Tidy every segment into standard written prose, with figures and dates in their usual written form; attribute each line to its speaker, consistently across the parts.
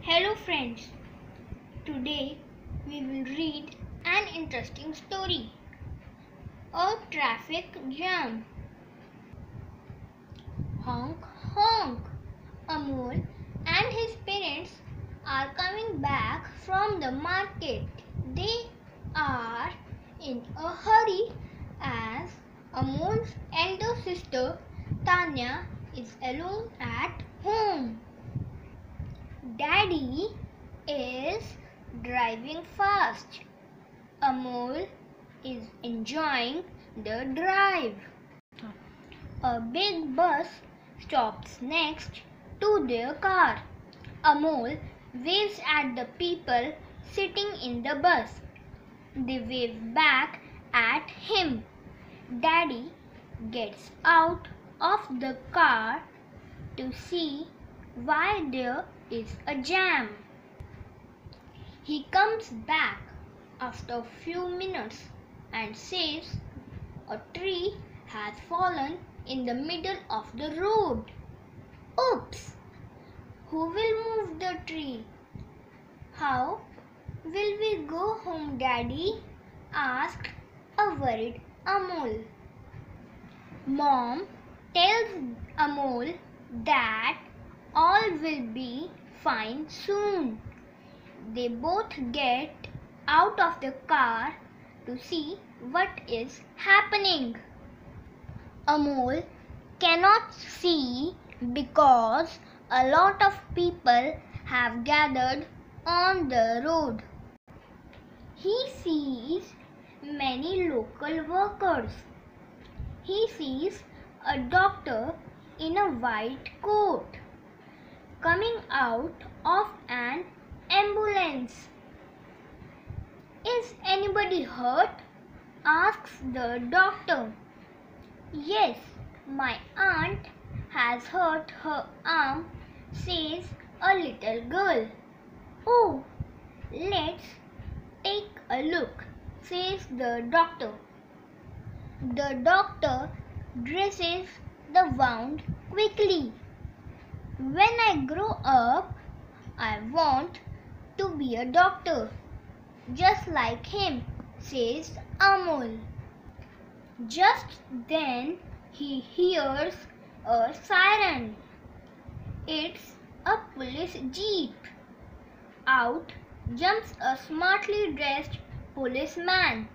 Speaker 1: Hello friends, today we will read an interesting story. A traffic jam. Honk honk. Amol and his parents are coming back from the market. They are in a hurry as Amol's elder sister Tanya is alone at home. Daddy is driving fast. Amol is enjoying the drive. A big bus stops next to their car. Amol waves at the people sitting in the bus. They wave back at him. Daddy gets out of the car to see why there is a jam. He comes back after a few minutes and says a tree has fallen in the middle of the road. Oops! Who will move the tree? How will we go home, Daddy? Asked a worried Amol. Mom tells Amol that all will be fine soon. They both get out of the car to see what is happening. Amol cannot see because a lot of people have gathered on the road. He sees many local workers. He sees a doctor in a white coat coming out of an ambulance. Is anybody hurt? Asks the doctor. Yes, my aunt has hurt her arm, says a little girl. Oh, let's take a look, says the doctor. The doctor dresses the wound quickly. When I grow up, I want to be a doctor, just like him, says Amol. Just then he hears a siren. It's a police jeep. Out jumps a smartly dressed policeman.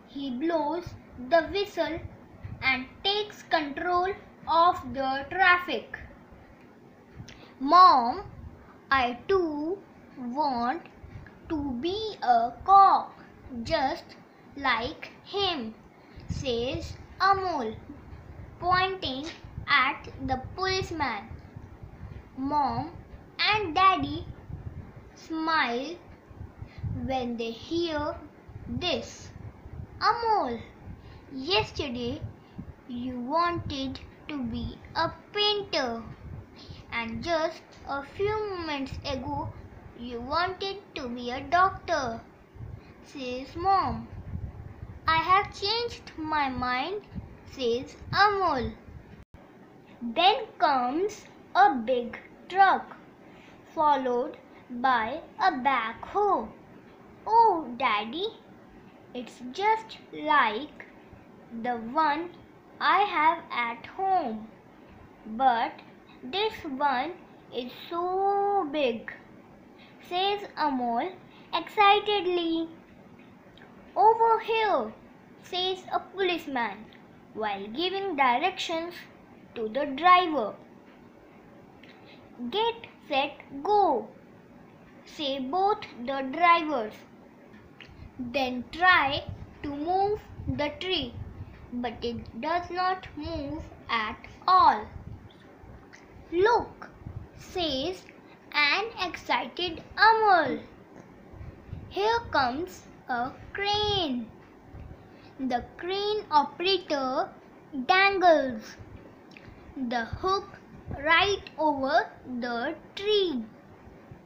Speaker 1: He blows the whistle and takes control of the traffic. Mom, I too want to be a cop, just like him, says Amol, pointing at the policeman. Mom and Daddy smile when they hear this. Amol, yesterday you wanted to be a painter, and just a few moments ago you wanted to be a doctor, says Mom. I have changed my mind, says Amol. Then comes a big truck, followed by a backhoe. Oh, Daddy, it's just like the one I have at home. But this one is so big, says Amol excitedly. Over here, says a policeman while giving directions to the driver. Get, set, go, say both the drivers. Then try to move the tree, but it does not move at all. Look, says an excited Amol. Here comes a crane. The crane operator dangles the hook right over the tree.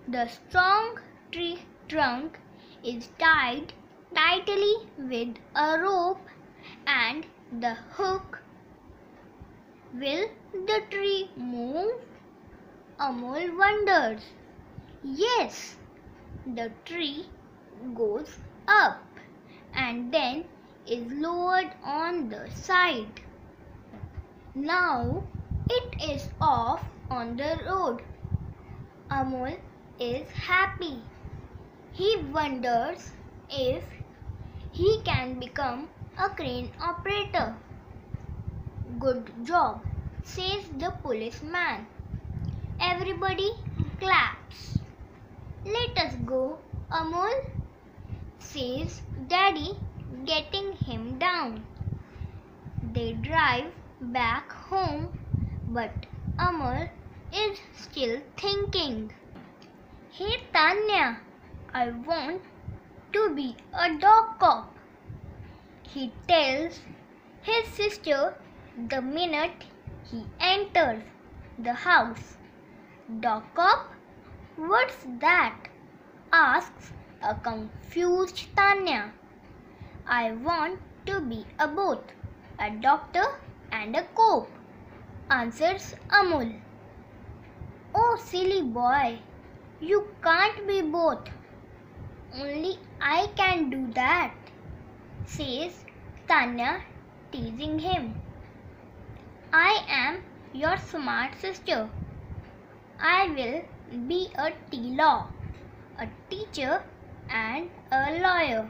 Speaker 1: The strong tree trunk is tied tightly with a rope, and the hook. Will the tree move? Amol wonders. Yes, the tree goes up and then is lowered on the side. Now it is off on the road. Amol is happy. He wonders if he can become a crane operator. Good job, says the policeman. Everybody claps. Let us go, Amol, says Daddy, getting him down. They drive back home, but Amol is still thinking. Hey Tanya, I want to be a dog cop, he tells his sister the minute he enters the house. Dog cop? What's that? Asks a confused Tanya. I want to be a both, a doctor and a cop, answers Amol. Oh silly boy, you can't be both. Only I can do that, says Tanya, teasing him. I am your smart sister. I will be a T-Law, a teacher and a lawyer.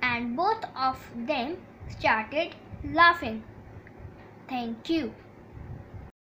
Speaker 1: And both of them started laughing. Thank you.